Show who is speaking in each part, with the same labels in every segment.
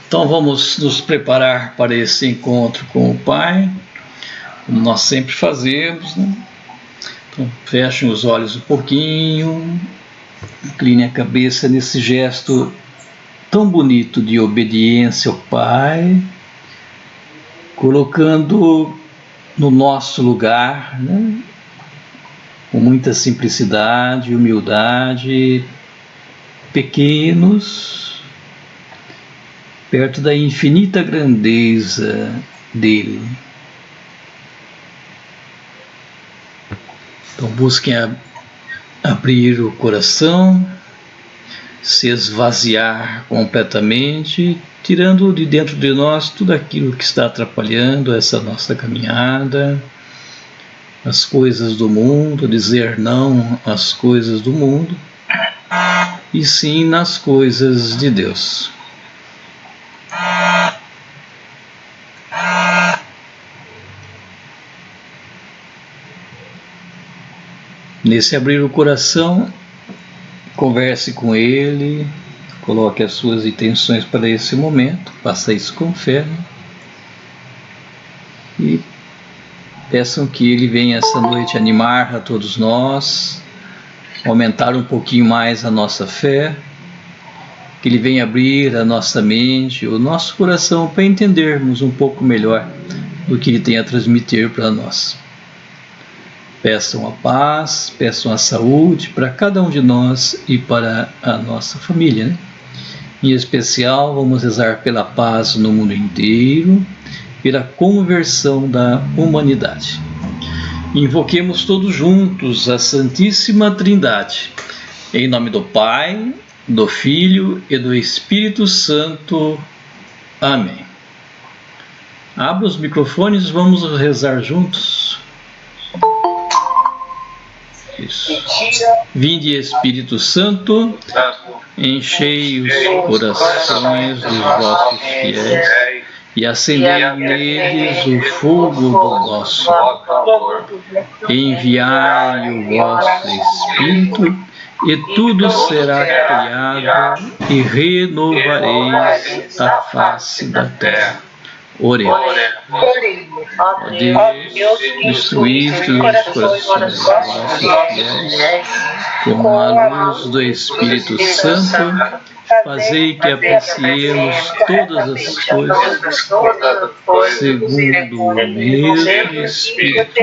Speaker 1: Então vamos nos preparar para esse encontro com o Pai, como nós sempre fazemos, né? Então fechem os olhos um pouquinho, incline a cabeça nesse gesto tão bonito de obediência ao Pai, colocando no nosso lugar, né? Com muita simplicidade, humildade, pequenos, perto da infinita grandeza dele. Então busquem abrir o coração, se esvaziar completamente, tirando de dentro de nós tudo aquilo que está atrapalhando essa nossa caminhada, as coisas do mundo, dizer não às coisas do mundo, e sim nas coisas de Deus. Nesse abrir o coração, converse com Ele, coloque as suas intenções para esse momento, faça isso com fé, e peçam que Ele venha essa noite animar a todos nós, aumentar um pouquinho mais a nossa fé, que Ele venha abrir a nossa mente, o nosso coração, para entendermos um pouco melhor do que Ele tem a transmitir para nós. Peçam a paz, peçam a saúde para cada um de nós e para a nossa família, né? Em especial, vamos rezar pela paz no mundo inteiro, pela conversão da humanidade. Invoquemos todos juntos a Santíssima Trindade, em nome do Pai, do Filho e do Espírito Santo. Amém. Abra os microfones, vamos rezar juntos. Isso. Vinde, Espírito Santo, enchei os corações dos vossos fiéis e acendei neles o fogo do vosso amor. Enviai o vosso Espírito, e tudo será criado, e renovareis a face da terra. Oremos. Ó Deus, instruíste os corações dos vossos fiéis com a luz do Espírito Santo, fazei que apreciemos todas as coisas segundo o mesmo Espírito.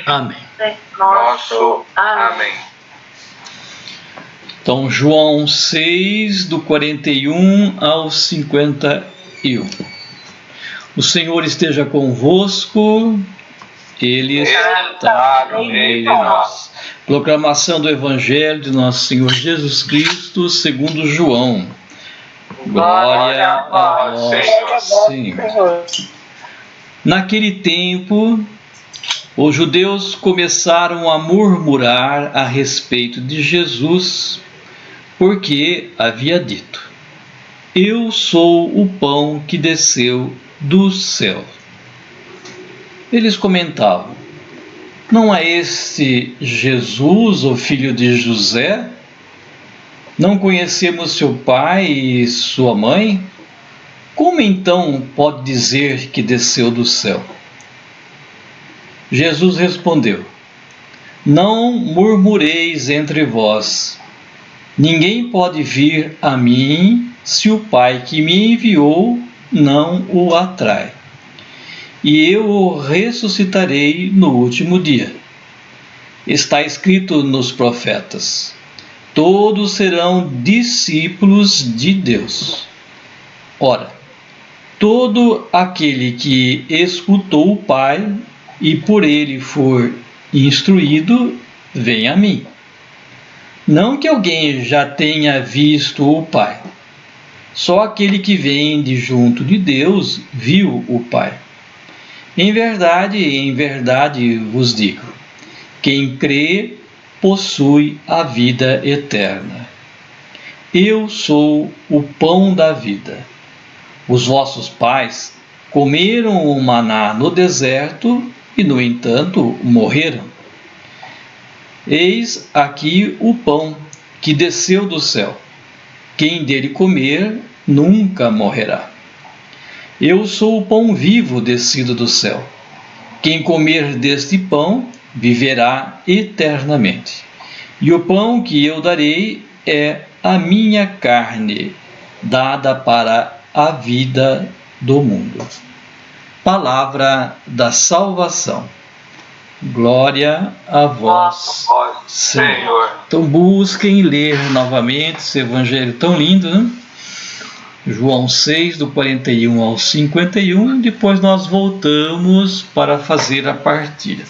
Speaker 1: Amém. Amém. Então, João 6, do 41 ao 51. O Senhor esteja convosco, Ele está no meio de nós. Proclamação do Evangelho de Nosso Senhor Jesus Cristo, segundo João. Glória a vós, Senhor. Naquele tempo, os judeus começaram a murmurar a respeito de Jesus, porque havia dito: Eu sou o pão que desceu do céu. Eles comentavam: Não é este Jesus, o filho de José? Não conhecemos seu pai e sua mãe? Como então pode dizer que desceu do céu? Jesus respondeu: Não murmureis entre vós. Ninguém pode vir a mim se o Pai que me enviou não o atrai. E eu o ressuscitarei no último dia. Está escrito nos profetas: todos serão discípulos de Deus. Ora, todo aquele que escutou o Pai e por ele for instruído, vem a mim. Não que alguém já tenha visto o Pai. Só aquele que vem de junto de Deus viu o Pai. Em verdade vos digo, quem crê possui a vida eterna. Eu sou o pão da vida. Os vossos pais comeram o maná no deserto e, no entanto, morreram. Eis aqui o pão que desceu do céu. Quem dele comer nunca morrerá. Eu sou o pão vivo descido do céu. Quem comer deste pão viverá eternamente. E o pão que eu darei é a minha carne, dada para a vida do mundo. Palavra da salvação. Glória a vós, Senhor. Então busquem ler novamente esse evangelho tão lindo, né? João 6, do 41 ao 51. Depois nós voltamos para fazer a partilha.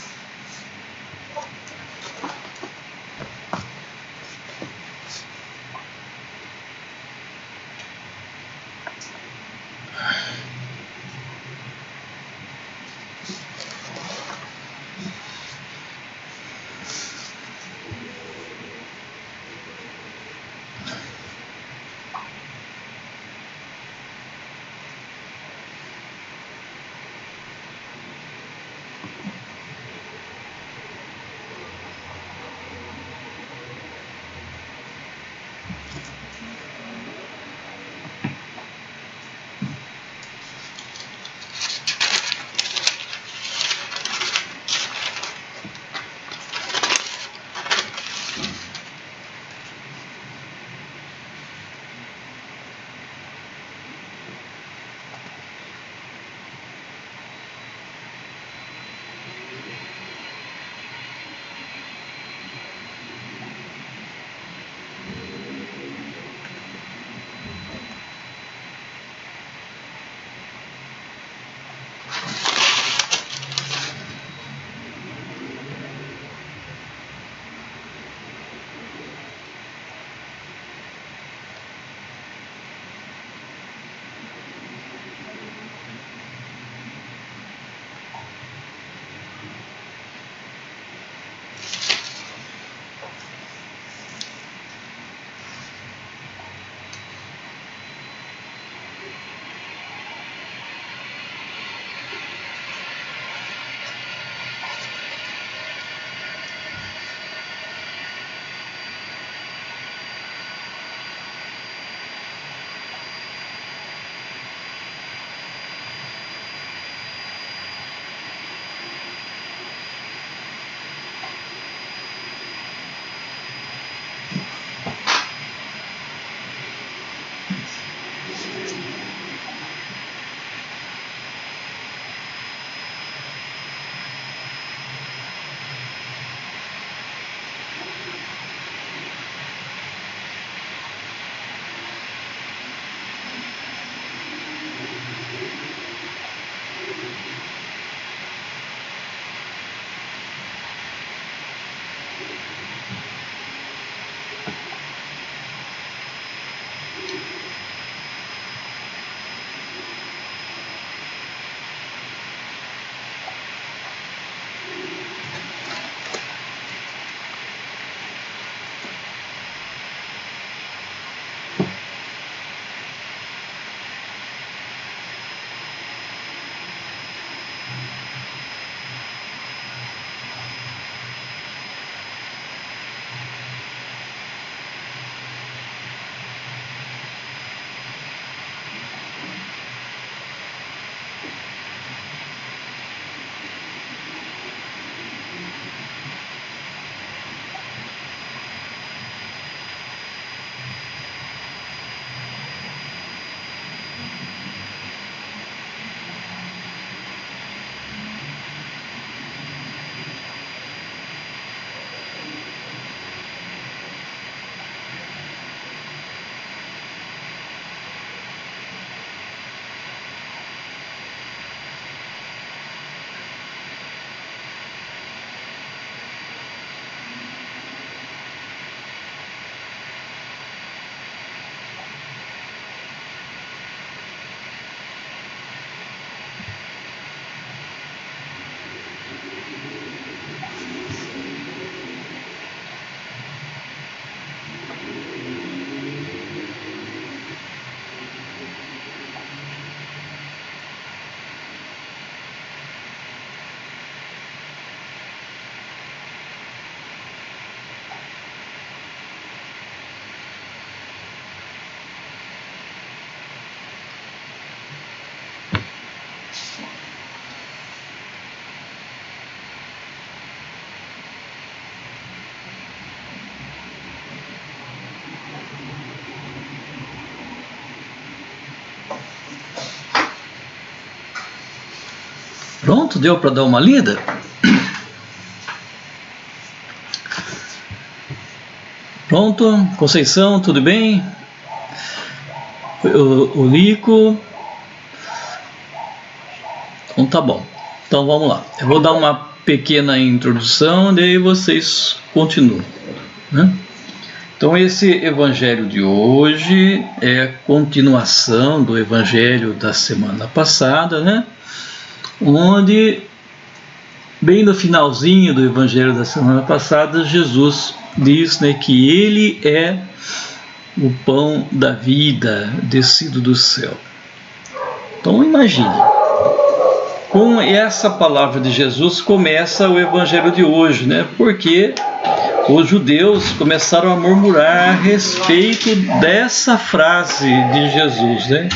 Speaker 1: Pronto, deu para dar uma lida? Pronto, Conceição, tudo bem? O Lico. Então tá bom. Então vamos lá. Eu vou dar uma pequena introdução, daí vocês continuam, né? Então esse evangelho de hoje é a continuação do evangelho da semana passada, né? Onde, bem no finalzinho do evangelho da semana passada, Jesus diz, né, que ele é o pão da vida descido do céu. Então imagine, com essa palavra de Jesus começa o evangelho de hoje, né? Porque os judeus começaram a murmurar a respeito dessa frase de Jesus, né?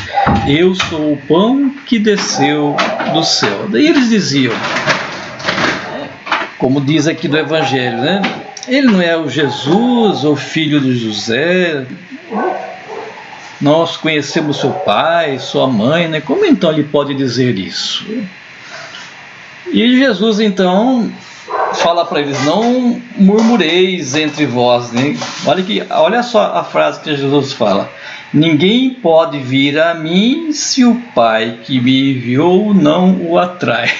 Speaker 1: Eu sou o pão que desceu do céu. Daí eles diziam, como diz aqui do evangelho, né? Ele não é o Jesus, o filho de José? Nós conhecemos seu pai, sua mãe, né? Como então ele pode dizer isso? E Jesus então fala para eles, não murmureis entre vós, né? Olha só a frase que Jesus fala: ninguém pode vir a mim se o Pai que me enviou não o atrai.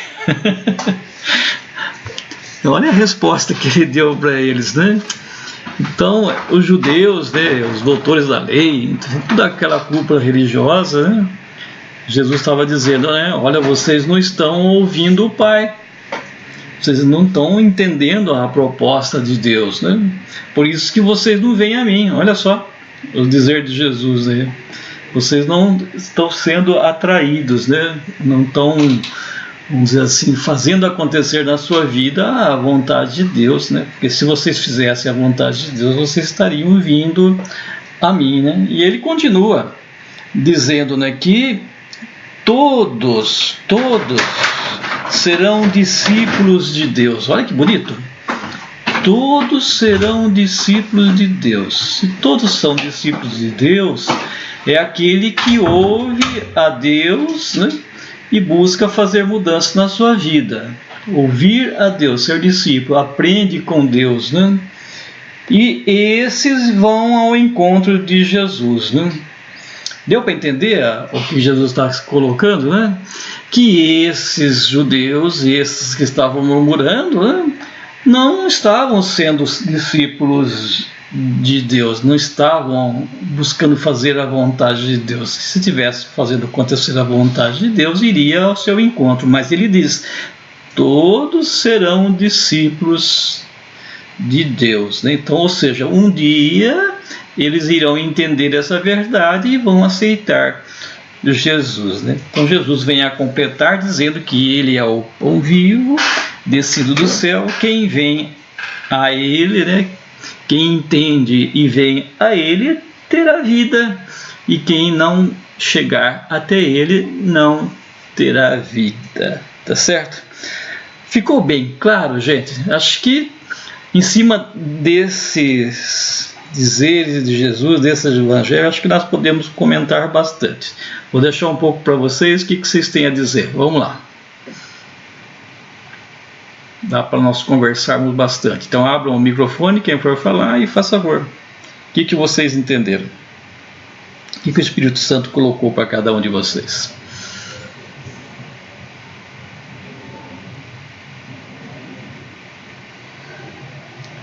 Speaker 1: Olha a resposta que ele deu para eles, né? Então, os judeus, né, os doutores da lei, toda aquela cúpula religiosa, né? Jesus estava dizendo, né, olha, vocês não estão ouvindo o Pai. Vocês não estão entendendo a proposta de Deus, né? Por isso que vocês não vêm a mim. Olha só o dizer de Jesus, né? Vocês não estão sendo atraídos, né? Não estão, vamos dizer assim, fazendo acontecer na sua vida a vontade de Deus, né? Porque se vocês fizessem a vontade de Deus, vocês estariam vindo a mim, né? E ele continua dizendo, né, que todos serão discípulos de Deus. Olha que bonito. Todos serão discípulos de Deus. Se todos são discípulos de Deus, é aquele que ouve a Deus, né, e busca fazer mudança na sua vida. Ouvir a Deus, ser discípulo, aprende com Deus, né? E esses vão ao encontro de Jesus, né? Deu para entender o que Jesus está colocando, né? Que esses judeus, esses que estavam murmurando, né, não estavam sendo discípulos de Deus, não estavam buscando fazer a vontade de Deus. Se estivesse fazendo acontecer a vontade de Deus, iria ao seu encontro. Mas ele diz, todos serão discípulos de Deus, né? Então, ou seja, um dia eles irão entender essa verdade e vão aceitar Jesus, né? Então Jesus vem a completar dizendo que ele é o pão vivo descido do céu. Quem vem a ele, né, quem entende e vem a ele terá vida, e quem não chegar até ele não terá vida. Tá certo? Ficou bem claro, gente? Acho que em cima desses dizeres de Jesus, desse evangelho, acho que nós podemos comentar bastante. Vou deixar um pouco para vocês, o que vocês têm a dizer. Vamos lá. Dá para nós conversarmos bastante. Então abram o microfone, quem for falar, e faça favor. O que vocês entenderam? O que o Espírito Santo colocou para cada um de vocês?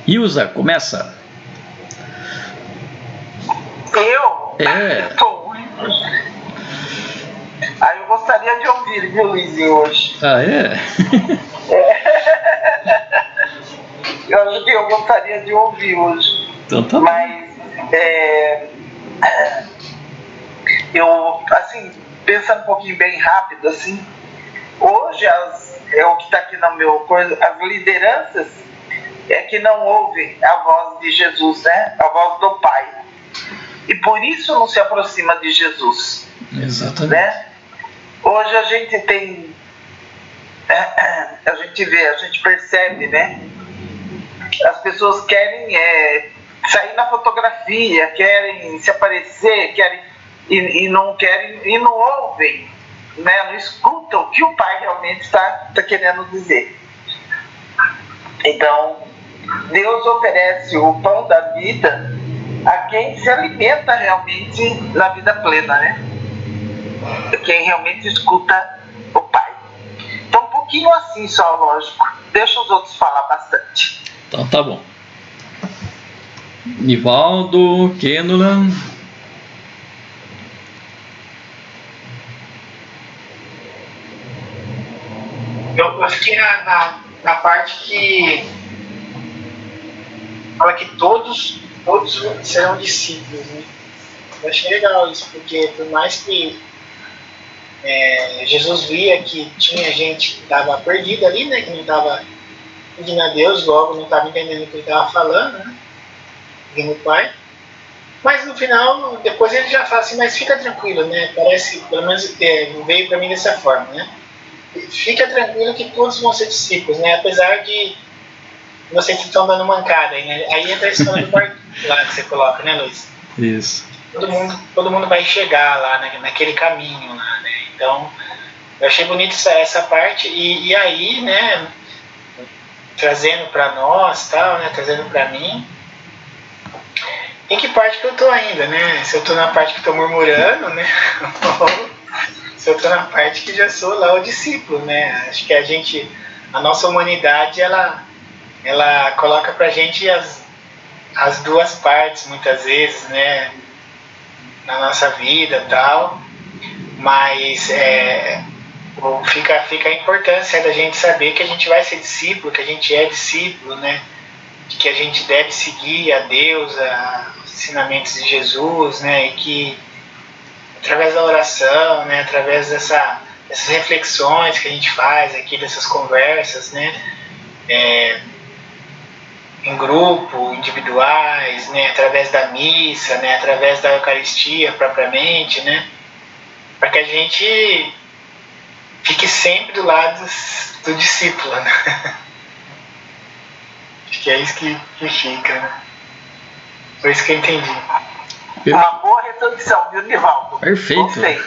Speaker 1: Ilza, começa.
Speaker 2: Eu?
Speaker 1: É.
Speaker 2: Aí eu gostaria de ouvir, viu, Luizinho, hoje.
Speaker 1: Ah, é?
Speaker 2: Eu acho que eu gostaria de ouvir hoje.
Speaker 1: Então tá.
Speaker 2: Mas, eu, assim, pensando um pouquinho bem rápido, assim, hoje, o que está aqui no meu coisa, as lideranças é que não ouvem a voz de Jesus, né? A voz do Pai. E por isso não se aproxima de Jesus.
Speaker 1: Exatamente.
Speaker 2: Né? Hoje a gente tem, a gente vê, a gente percebe, né? As pessoas querem sair na fotografia, querem se aparecer, querem e não querem, e não ouvem, né? Não escutam o que o Pai realmente está querendo dizer. Então, Deus oferece o pão da vida a quem se alimenta realmente na vida plena, né? Quem realmente escuta o Pai. Então, um pouquinho assim só, lógico. Deixa os outros falar bastante.
Speaker 1: Então tá bom. Nivaldo, Kênula.
Speaker 3: Eu fiquei na parte que fala que todos serão discípulos, né? Eu achei legal isso, porque por mais que Jesus via que tinha gente que estava perdida ali, né? Que não estava pedindo a Deus, logo não estava entendendo o que ele estava falando, né? Vendo o Pai. Mas no final, depois ele já fala assim, mas fica tranquilo, né? Parece, pelo menos veio para mim dessa forma, né? Fica tranquilo que todos vão ser discípulos, né? Apesar de vocês estão dando mancada aí, né? Aí entra a história do barco lá que você coloca, né, Luiz?
Speaker 1: Isso.
Speaker 3: Todo mundo vai chegar lá, naquele caminho lá, né? Então, eu achei bonito essa parte. E aí, né, trazendo para nós, tal, né, trazendo para mim, em que parte que eu tô ainda, né? Se eu tô na parte que tô murmurando, né? Se eu tô na parte que já sou lá o discípulo, né? Acho que a nossa humanidade, ela coloca pra gente as duas partes, muitas vezes, né? Na nossa vida e tal. Mas fica a importância da gente saber que a gente vai ser discípulo, que a gente é discípulo, né? Que a gente deve seguir a Deus, os ensinamentos de Jesus, né? E que através da oração, né? Através dessas reflexões que a gente faz aqui, dessas conversas, né? Em grupo, individuais, né? Através da missa, né? Através da Eucaristia propriamente, né? Para que a gente fique sempre do lado do discípulo, né? Acho que é isso que fica, né? Foi isso que eu entendi.
Speaker 2: Uma boa reflexão, viu, Nivaldo?
Speaker 1: Perfeito.
Speaker 2: Gostei.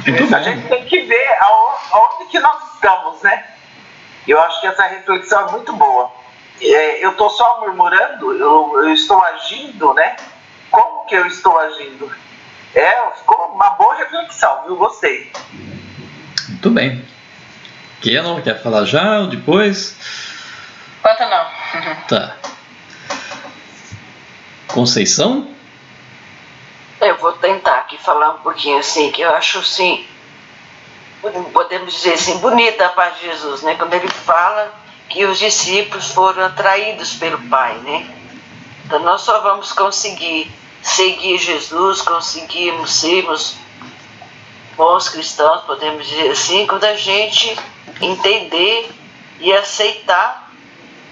Speaker 1: Muito bom.
Speaker 2: A gente tem que ver aonde que nós estamos, né? Eu acho que essa reflexão é muito boa. Eu estou só murmurando, eu estou agindo, né? Como que eu estou agindo? Ficou uma boa reflexão, viu? Gostei.
Speaker 1: Muito bem. Kenon, quer falar já ou depois?
Speaker 4: Enquanto não.
Speaker 1: Tá. Conceição?
Speaker 4: Eu vou tentar aqui falar um pouquinho assim, que eu acho assim, podemos dizer assim, bonita a parte de Jesus, né? Quando ele fala que os discípulos foram atraídos pelo Pai, né? Então nós só vamos conseguir seguir Jesus, conseguirmos sermos bons cristãos, podemos dizer assim, quando a gente entender e aceitar,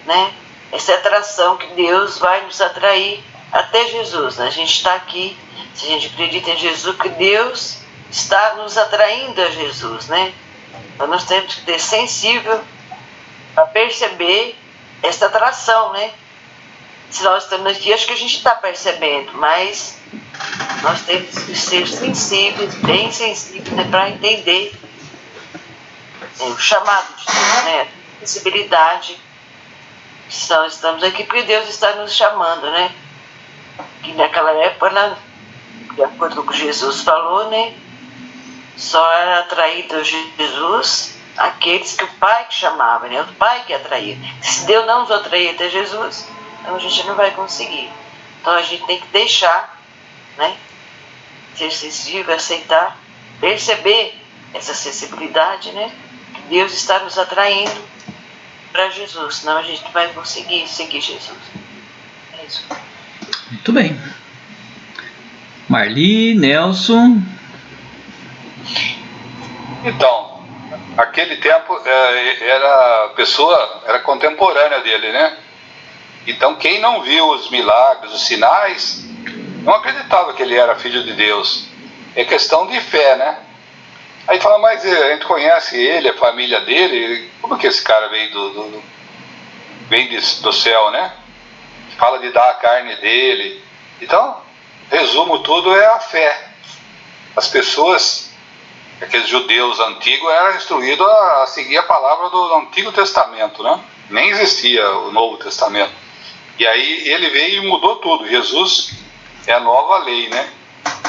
Speaker 4: né, essa atração que Deus vai nos atrair até Jesus, né? A gente está aqui, se a gente acredita em Jesus, que Deus está nos atraindo a Jesus, né? Então nós temos que ter sensível para perceber essa atração, né? Se nós estamos aqui, acho que a gente está percebendo, mas nós temos que ser sensíveis, bem sensíveis, né, para entender o chamado de Deus, né? A sensibilidade. Nós estamos aqui porque Deus está nos chamando, né? Que naquela época, de acordo com o que Jesus falou, né? Só era atraído a Jesus aqueles que o Pai que chamava, né? O Pai que atraía. Se Deus não nos atrair até Jesus, então a gente não vai conseguir. Então a gente tem que deixar, né? Ser sensível, aceitar, perceber essa sensibilidade, né? Que Deus está nos atraindo para Jesus, senão a gente não vai conseguir seguir Jesus. É isso.
Speaker 1: Muito bem. Marli, Nelson.
Speaker 5: Então, aquele tempo a pessoa era contemporânea dele, né? Então quem não viu os milagres, os sinais, não acreditava que ele era filho de Deus. É questão de fé, né? Aí fala, mas a gente conhece ele, a família dele, como que esse cara veio do céu, né? Fala de dar a carne dele. Então, resumo tudo, é a fé. As pessoas, aqueles judeus antigos, eram instruídos a seguir a palavra do Antigo Testamento, né? Nem existia o Novo Testamento. E aí ele veio e mudou tudo. Jesus é a nova lei, né?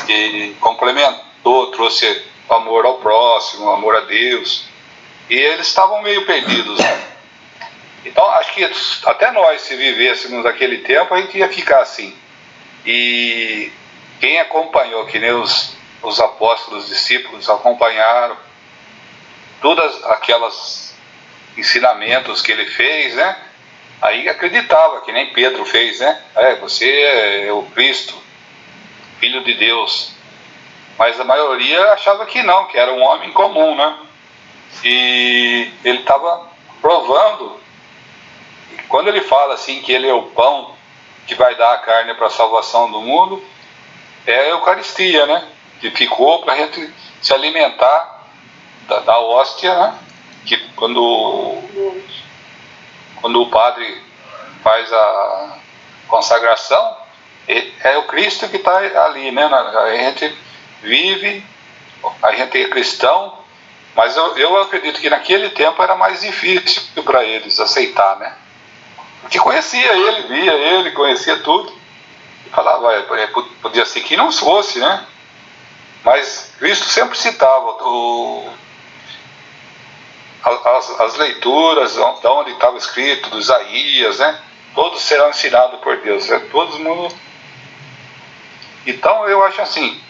Speaker 5: Que complementou, trouxe o amor ao próximo, o amor a Deus. E eles estavam meio perdidos, né? Então acho que até nós, se vivêssemos naquele tempo, a gente ia ficar assim. E quem acompanhou, que nem os apóstolos, os discípulos acompanharam todas aquelas ensinamentos que ele fez, né? Aí acreditava, que nem Pedro fez, né? Você é o Cristo, Filho de Deus. Mas a maioria achava que não, que era um homem comum, né? E ele estava provando. E quando ele fala assim que ele é o pão que vai dar a carne para a salvação do mundo, é a Eucaristia, né? Que ficou para a gente se alimentar da hóstia, né? Que quando o padre faz a consagração, é o Cristo que está ali, né? A gente vive, a gente é cristão, mas eu acredito que naquele tempo era mais difícil para eles aceitar, né? Porque conhecia ele, via ele, conhecia tudo, e falava, podia ser que não fosse, né? Mas Cristo sempre citava as leituras, de onde estava escrito, do Isaías, né? Todos serão ensinados por Deus, né? Todo mundo. Então eu acho assim,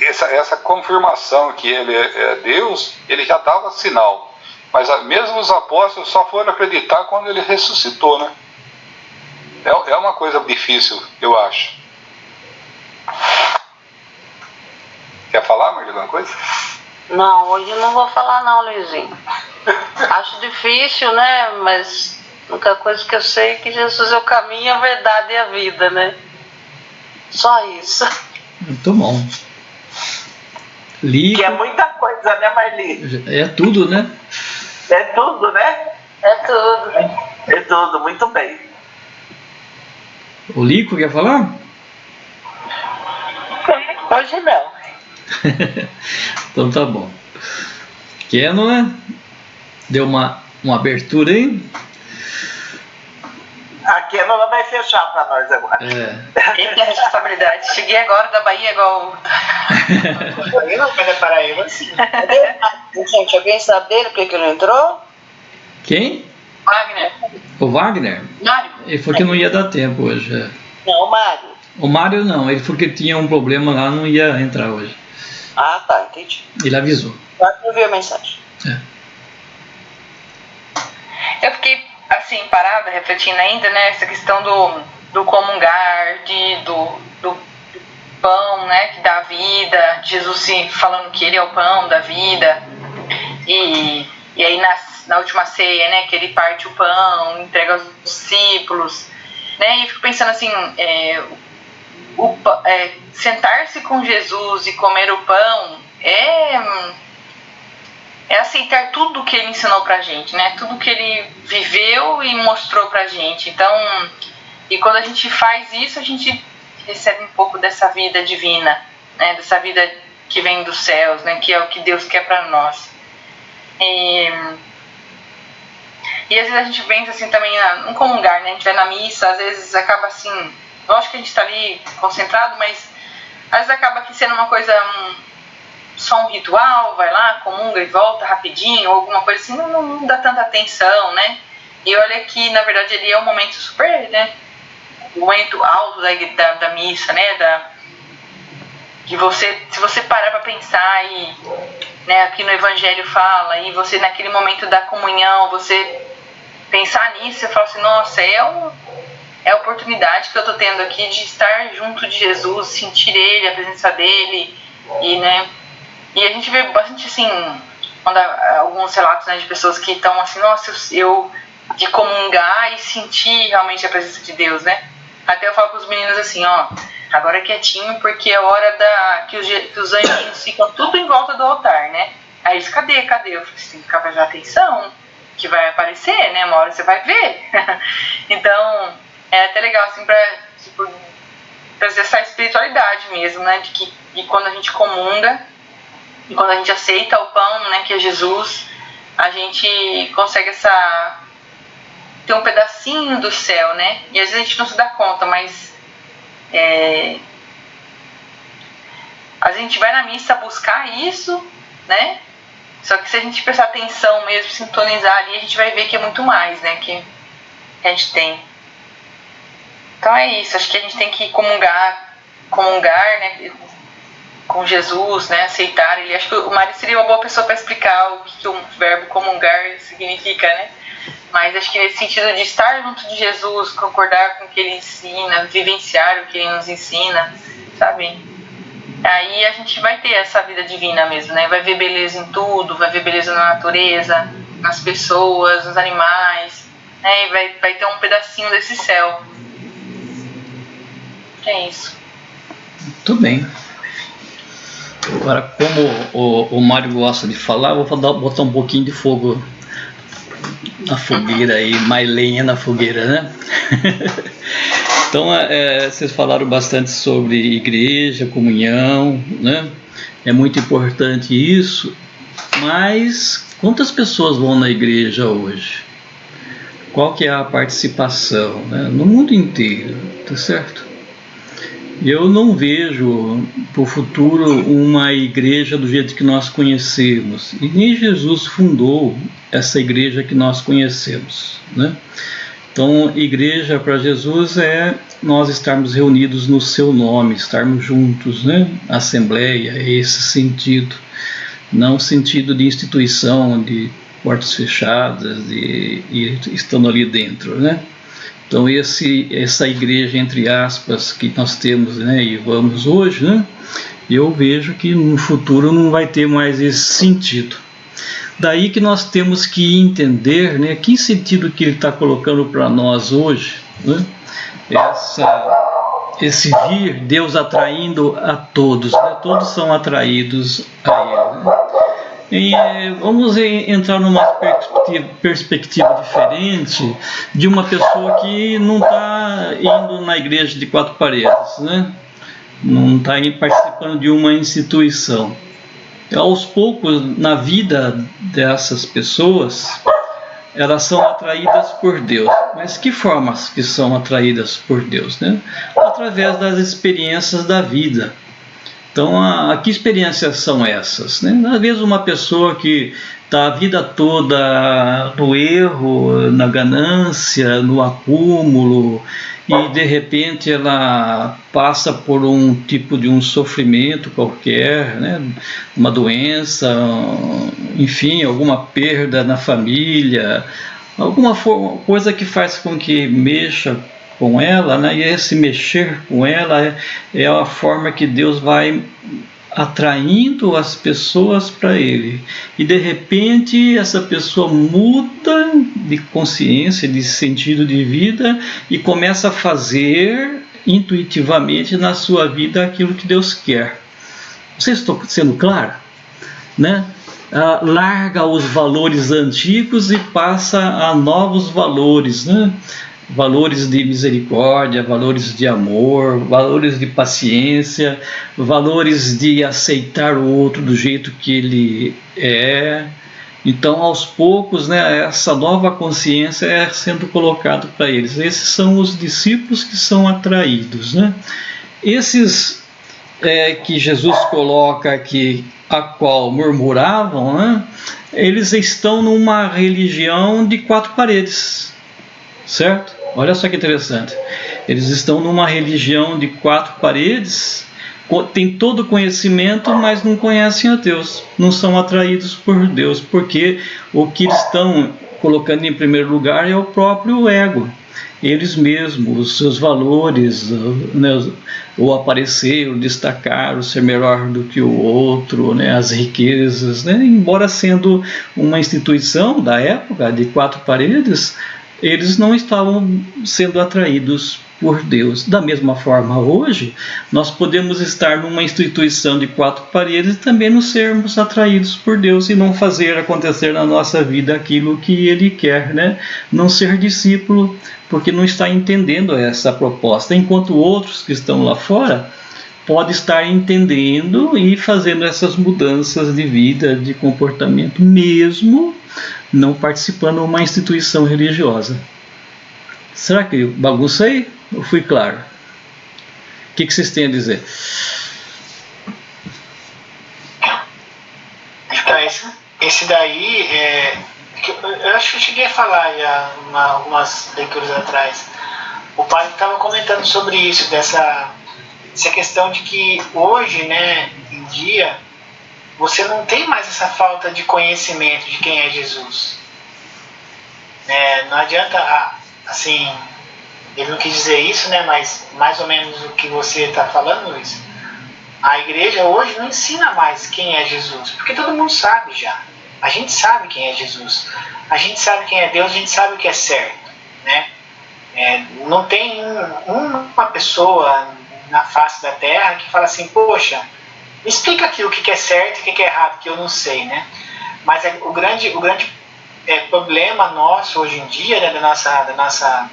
Speaker 5: essa confirmação que ele é Deus, ele já dava sinal. Mas mesmo os apóstolos só foram acreditar quando ele ressuscitou, né? É uma coisa difícil, eu acho. Quer falar, Marli, alguma coisa?
Speaker 6: Não, hoje eu não vou falar não, Luizinho. Acho difícil, né? Mas a única coisa que eu sei é que Jesus é o caminho, a verdade e a vida, né? Só isso.
Speaker 1: Muito bom. Lico.
Speaker 2: Que é muita coisa, né, Marli?
Speaker 1: É tudo, né?
Speaker 2: É tudo, né?
Speaker 6: É tudo.
Speaker 2: É tudo, muito bem.
Speaker 1: O Lico quer falar?
Speaker 2: Hoje não.
Speaker 1: Então tá bom. Keno, né? Deu uma abertura aí.
Speaker 2: A Keno ela vai fechar para nós agora.
Speaker 7: Eita responsabilidade. Cheguei agora da Bahia igual.
Speaker 3: Eu não quero Paraíba, sim.
Speaker 6: Gente, alguém sabe dele por que ele não entrou?
Speaker 1: Quem?
Speaker 7: Wagner.
Speaker 1: O Wagner?
Speaker 7: Mário.
Speaker 1: Ele falou que não ia dar tempo hoje.
Speaker 6: Não, o Mário.
Speaker 1: O Mário não, ele falou que tinha um problema lá, não ia entrar hoje.
Speaker 6: Ah, tá, entendi.
Speaker 1: Ele avisou.
Speaker 6: Agora eu vi a mensagem.
Speaker 7: Eu fiquei assim, parada, refletindo ainda, né, essa questão do comungar, do pão, né, que dá vida, Jesus falando que ele é o pão da vida, e aí na última ceia, né, que ele parte o pão, entrega aos discípulos, né, e eu fico pensando assim, sentar-se com Jesus e comer o pão é aceitar tudo que ele ensinou pra gente, né? Tudo que ele viveu e mostrou pra gente. Então, e quando a gente faz isso, a gente recebe um pouco dessa vida divina, né? Dessa vida que vem dos céus, né? Que é o que Deus quer pra nós. E às vezes a gente pensa assim também no comungar, né? A gente vai na missa, às vezes acaba assim, lógico que a gente tá ali concentrado, mas às vezes acaba aqui sendo uma coisa... só um ritual, vai lá, comunga e volta rapidinho, ou alguma coisa assim, não dá tanta atenção, né? E olha que, na verdade, ele é um momento super, né? O momento alto da missa, né? Que se você parar para pensar e, né, aqui no Evangelho fala, e você naquele momento da comunhão, você pensar nisso, você fala assim, nossa, é a oportunidade que eu tô tendo aqui de estar junto de Jesus, sentir ele, a presença dele, e, né? E a gente vê bastante, assim, quando alguns relatos, né, de pessoas que estão assim, nossa, de comungar e sentir realmente a presença de Deus, né? Até eu falo para os meninos assim, ó, agora é quietinho porque é hora que os anjinhos ficam tudo em volta do altar, né? Aí eles, cadê? Eu falei assim, tem que ficar prestando atenção, que vai aparecer, né? Uma hora você vai ver. Então, é até legal, assim, pra, tipo, trazer essa espiritualidade mesmo, né? De quando a gente comunga e quando a gente aceita o pão, né? Que é Jesus, a gente consegue ter um pedacinho do céu, né? E às vezes a gente não se dá conta, mas a gente vai na missa buscar isso, né? Só que se a gente prestar atenção mesmo, sintonizar ali, a gente vai ver que é muito mais, né? Que a gente tem. Então é isso, acho que a gente tem que comungar, né? Com Jesus, né? Aceitar ele. Acho que o Mário seria uma boa pessoa para explicar o que o verbo comungar significa, né? Mas acho que nesse sentido de estar junto de Jesus, concordar com o que ele ensina, vivenciar o que ele nos ensina, sabe? Aí a gente vai ter essa vida divina mesmo, né? Vai ver beleza em tudo, vai ver beleza na natureza, nas pessoas, nos animais, né? E vai ter um pedacinho desse céu. É isso.
Speaker 1: Muito bem. Agora, como o Mário gosta de falar, eu vou botar um pouquinho de fogo na fogueira aí, mais lenha na fogueira, né? Então, vocês falaram bastante sobre igreja, comunhão, né? É muito importante isso, mas quantas pessoas vão na igreja hoje? Qual que é a participação, né? No mundo inteiro, tá certo? Eu não vejo para o futuro uma igreja do jeito que nós conhecemos, e nem Jesus fundou essa igreja que nós conhecemos, né? Então, igreja para Jesus é nós estarmos reunidos no seu nome, estarmos juntos, né? Assembleia, é esse sentido, não sentido de instituição, de portas fechadas, e estando ali dentro, né? Então essa igreja, entre aspas, que nós temos, né, e vamos hoje, né, eu vejo que no futuro não vai ter mais esse sentido. Daí que nós temos que entender, né, que sentido que ele está colocando para nós hoje, né, esse vir, Deus atraindo a todos, né, todos são atraídos a Ele, né. E vamos entrar numa perspectiva diferente de uma pessoa que não está indo na igreja de quatro paredes, né? Não está participando de uma instituição. Aos poucos, na vida dessas pessoas, elas são atraídas por Deus. Mas que formas que são atraídas por Deus, né? Através das experiências da vida. Então, que experiências são essas, né? Às vezes uma pessoa que está a vida toda no erro, na ganância, no acúmulo, e de repente ela passa por um tipo de um sofrimento qualquer, né? Uma doença, enfim, alguma perda na família, alguma coisa que faz com que mexa com ela, né? E esse mexer com ela é a forma que Deus vai atraindo as pessoas para Ele. E de repente essa pessoa muda de consciência, de sentido de vida, e começa a fazer intuitivamente na sua vida aquilo que Deus quer. Não sei se estou sendo claro, né? Larga os valores antigos e passa a novos valores, né? Valores de misericórdia, valores de amor, valores de paciência, valores de aceitar o outro do jeito que ele é. Então, aos poucos, né, essa nova consciência é sendo colocada para eles. Esses são os discípulos que são atraídos, né? Esses que Jesus coloca aqui, a qual murmuravam, né, eles estão numa religião de quatro paredes, certo? Olha só que interessante. Eles estão numa religião de quatro paredes, têm todo o conhecimento, mas não conhecem a Deus, não são atraídos por Deus, porque o que eles estão colocando em primeiro lugar é o próprio ego, eles mesmos, os seus valores, né, o aparecer, o destacar, o ser melhor do que o outro, né, as riquezas, né, embora sendo uma instituição da época de quatro paredes, eles não estavam sendo atraídos por Deus. Da mesma forma, hoje, nós podemos estar numa instituição de 4 paredes e também não sermos atraídos por Deus e não fazer acontecer na nossa vida aquilo que Ele quer, né? Não ser discípulo, porque não está entendendo essa proposta, enquanto outros que estão lá fora podem estar entendendo e fazendo essas mudanças de vida, de comportamento, mesmo não participando de uma instituição religiosa. Será que eu baguncei ou fui claro? O que vocês têm a dizer?
Speaker 3: Então, esse daí, eu acho que eu cheguei a falar já algumas leituras atrás. O padre estava comentando sobre isso, dessa questão de que hoje, né, em dia, você não tem mais essa falta de conhecimento de quem é Jesus. Não adianta, assim, ele não quis dizer isso, né, mas mais ou menos o que você está falando, Luiz. A igreja hoje não ensina mais quem é Jesus, porque todo mundo sabe já. A gente sabe quem é Jesus, a gente sabe quem é Deus, a gente sabe o que é certo, né? Não tem uma pessoa na face da terra que fala assim, poxa, me explica aqui o que é certo e o que é errado, que eu não sei, né? Mas o grande problema nosso hoje em dia, né, da nossa...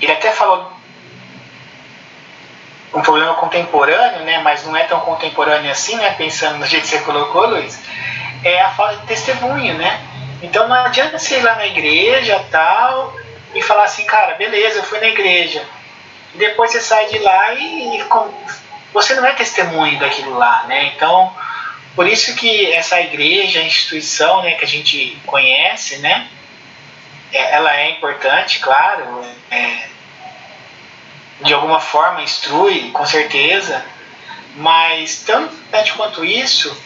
Speaker 3: Ele até falou um problema contemporâneo, né, mas não é tão contemporâneo assim, né, pensando no jeito que você colocou, Luiz, é a falta de testemunho, né? Então não adianta você ir lá na igreja tal e falar assim, cara, beleza, eu fui na igreja. E depois você sai de lá e você não é testemunho daquilo lá, né? Então, por isso que essa igreja, a instituição, né, que a gente conhece, né, ela é importante, claro, de alguma forma instrui, com certeza, mas tanto quanto isso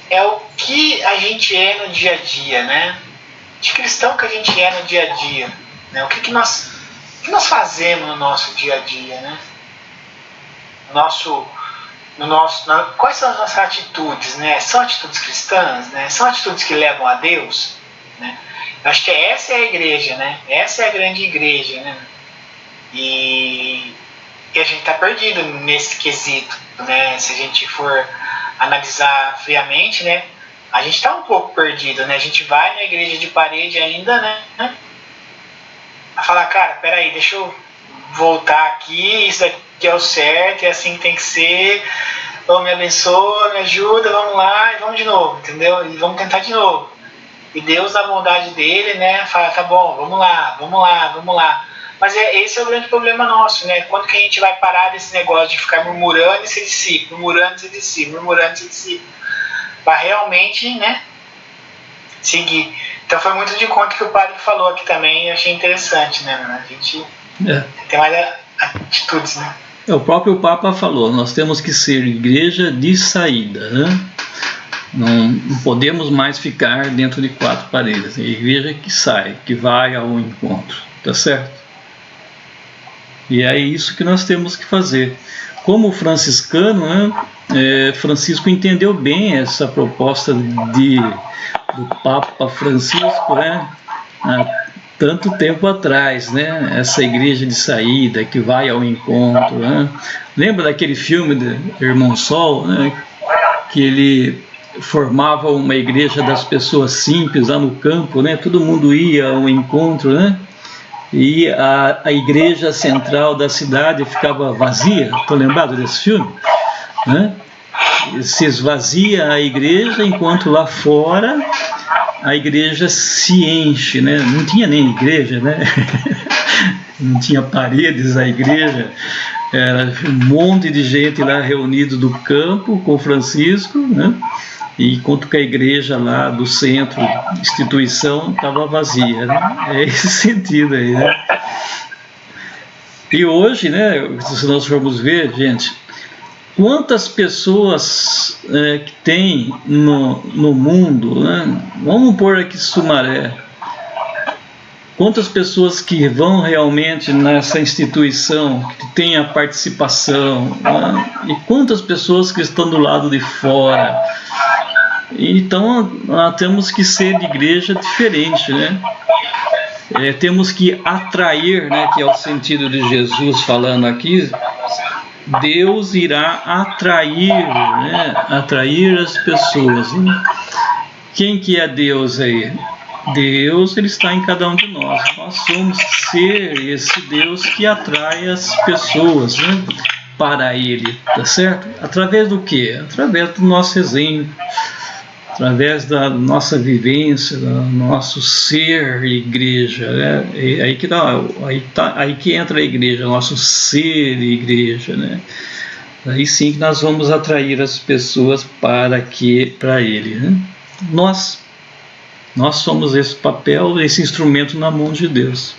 Speaker 3: é o que a gente é no dia a dia, né? De cristão que a gente é no dia a dia, né? O que nós fazemos no nosso dia a dia, né? Quais são as nossas atitudes, né? São atitudes cristãs, né? São atitudes que levam a Deus, né? Eu acho que essa é a igreja, né? Essa é a grande igreja, né? E a gente está perdido nesse quesito, né? Se a gente for analisar friamente, né? A gente está um pouco perdido, né? A gente vai na igreja de parede ainda, né? A falar, cara, peraí, deixa eu voltar aqui, isso daqui é o certo, é assim que tem que ser, então me abençoa, me ajuda, vamos lá e vamos de novo, entendeu? E vamos tentar de novo. E Deus, na bondade dele, né, fala, tá bom, vamos lá. Mas esse é o grande problema nosso, né? Quando que a gente vai parar desse negócio de ficar murmurando e ser discípulo, murmurando e ser discípulo, para realmente, né, seguir. Então foi muito de conta que o padre falou aqui também, eu achei interessante, né? A gente tem mais atitudes, né?
Speaker 1: O próprio Papa falou, nós temos que ser igreja de saída, né? Não podemos mais ficar dentro de 4 paredes. É a igreja que sai, que vai ao encontro, tá certo? E é isso que nós temos que fazer. Como franciscano, né, Francisco entendeu bem essa proposta do Papa Francisco, né, há tanto tempo atrás, né, essa igreja de saída que vai ao encontro, né. Lembra daquele filme de Irmão Sol, né, que ele formava uma igreja das pessoas simples lá no campo, né, todo mundo ia ao encontro, né, e a igreja central da cidade ficava vazia. Estou lembrado desse filme, né? Se esvazia a igreja, enquanto lá fora a igreja se enche, né? Não tinha nem igreja, né? Não tinha paredes a igreja, era um monte de gente lá reunido do campo com Francisco, né? E enquanto que a igreja lá do centro, instituição, estava vazia, né? É esse sentido aí, né? E hoje, né, se nós formos ver, gente, quantas pessoas que tem no mundo, né? Vamos pôr aqui Sumaré. Quantas pessoas que vão realmente nessa instituição, que tem a participação, né? E quantas pessoas que estão do lado de fora. Então, nós temos que ser de igreja diferente, né? temos que atrair, né, que é o sentido de Jesus falando aqui. Deus irá atrair, né, atrair as pessoas, né? Quem que é Deus aí? Deus, ele está em cada um de nós. Nós somos ser esse Deus que atrai as pessoas, né, para ele, tá certo? Através do quê? Através do nosso exemplo, através da nossa vivência, do nosso ser igreja, né? Aí que entra a igreja, nosso ser igreja, né? Aí sim que nós vamos atrair as pessoas para ele, né? Nós somos esse papel, esse instrumento na mão de Deus,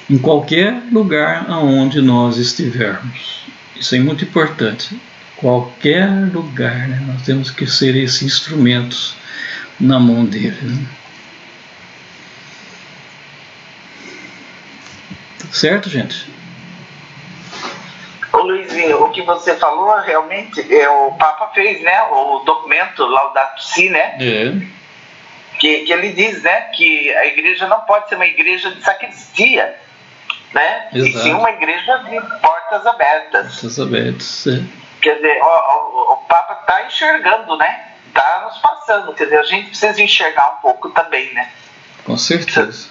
Speaker 1: em qualquer lugar aonde nós estivermos. Isso é muito importante. Qualquer lugar, né? Nós temos que ser esse instrumento na mão dele, né? Certo, gente?
Speaker 2: Ô Luizinho, o que você falou realmente, o Papa fez, né, o documento Laudato Si, né? Que ele diz, né, que a igreja não pode ser uma igreja de sacristia, né?
Speaker 1: Exato.
Speaker 2: E sim uma igreja de portas abertas.
Speaker 1: Portas abertas, é.
Speaker 2: Quer dizer, o Papa está enxergando, né? Está nos passando. Quer dizer, a gente precisa enxergar um pouco também, né?
Speaker 1: Com certeza.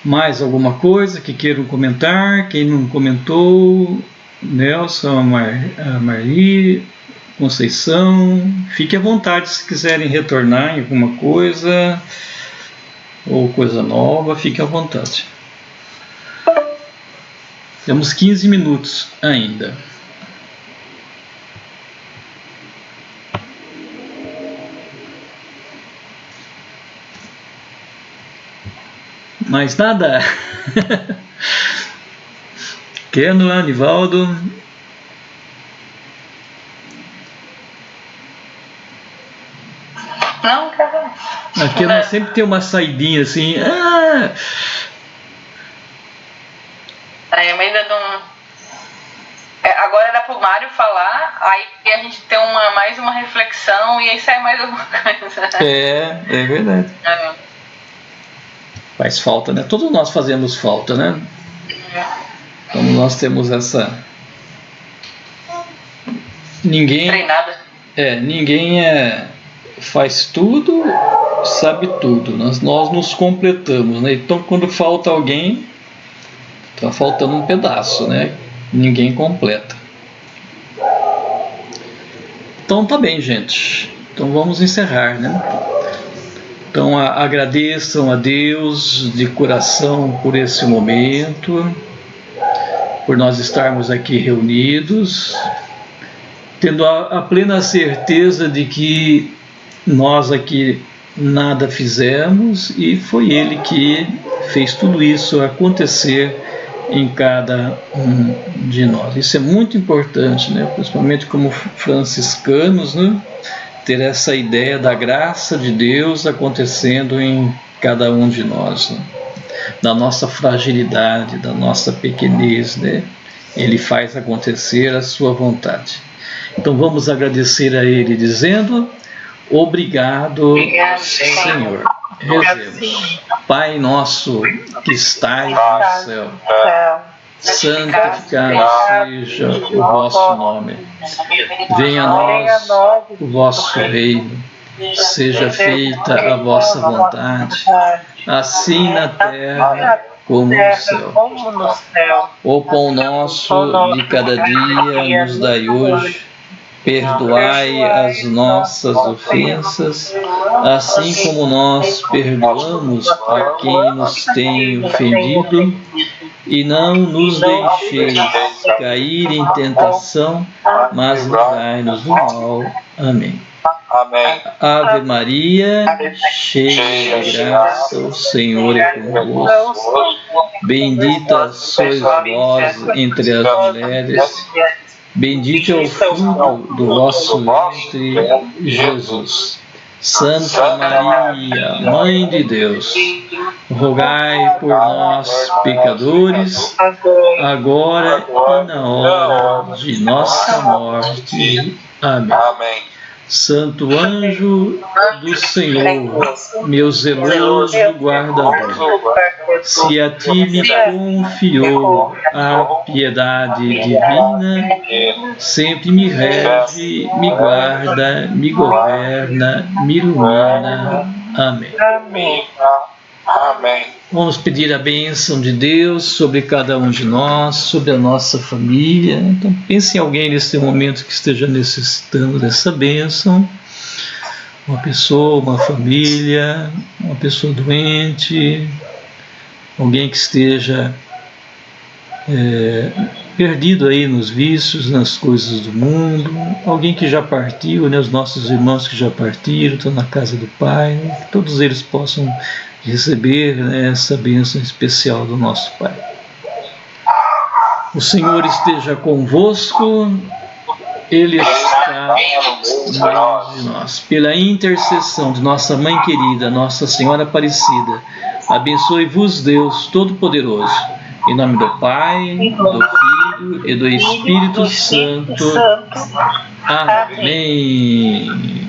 Speaker 1: Mais alguma coisa que queiram comentar? Quem não comentou? Nelson, a Marli, Conceição, fique à vontade se quiserem retornar em alguma coisa ou coisa nova, fique à vontade. Temos 15 minutos ainda. Mais nada? Keno, Anivaldo.
Speaker 7: Não, cara.
Speaker 1: Aqui nós sempre tem uma saidinha assim.
Speaker 7: Aí, mas ainda não. Agora era pro Mário falar, aí a gente tem mais uma reflexão e aí sai mais alguma coisa.
Speaker 1: É verdade. Faz falta, né? Todos nós fazemos falta, né? Então nós temos essa. Ninguém faz tudo, sabe tudo. Nós nos completamos, né? Então quando falta alguém, está faltando um pedaço, né? Ninguém completa. Então tá bem, gente. Então vamos encerrar, né? Então agradeçam a Deus de coração por esse momento, por nós estarmos aqui reunidos, tendo a plena certeza de que nós aqui nada fizemos e foi Ele que fez tudo isso acontecer em cada um de nós. Isso é muito importante, né? Principalmente como franciscanos, né? Ter essa ideia da graça de Deus acontecendo em cada um de nós, né? Da nossa fragilidade, da nossa pequenez, né? Ele faz acontecer a sua vontade. Então vamos agradecer a Ele dizendo: obrigado, Senhor. Rezemos. Pai nosso que estais no céu, santificado seja o vosso nome. Venha a nós o vosso reino. Seja feita a vossa vontade, assim na terra como no céu. O pão nosso de cada dia nos dai hoje. Perdoai as nossas ofensas, assim como nós perdoamos a quem nos tem ofendido, e não nos deixeis cair em tentação, mas livrai-nos do mal. Amém.
Speaker 5: Amém.
Speaker 1: Ave Maria, cheia de graça, o Senhor é convosco. Bendita sois vós entre as mulheres. Bendito é o fruto do vosso ventre, Jesus. Santa Maria, Mãe de Deus, rogai por nós, pecadores, agora e na hora de nossa morte. Amém. Santo anjo do Senhor, meu zeloso guardador, se a ti me confiou a piedade divina, sempre me rege, me guarda, me governa, me ilumina. Amém.
Speaker 5: Amém. Amém.
Speaker 1: Vamos pedir a bênção de Deus sobre cada um de nós, sobre a nossa família. Então pense em alguém nesse momento que esteja necessitando dessa bênção. Uma pessoa, uma família, uma pessoa doente, alguém que esteja perdido aí nos vícios, nas coisas do mundo, alguém que já partiu, né? Os nossos irmãos que já partiram, estão na casa do Pai, né? Que todos eles possam receber, né, essa bênção especial do nosso Pai. O Senhor esteja convosco, Ele está no meio de nós. Pela intercessão de nossa Mãe querida, Nossa Senhora Aparecida, abençoe-vos Deus Todo-Poderoso, em nome do Pai, do Filho e do Espírito Santo. Amém.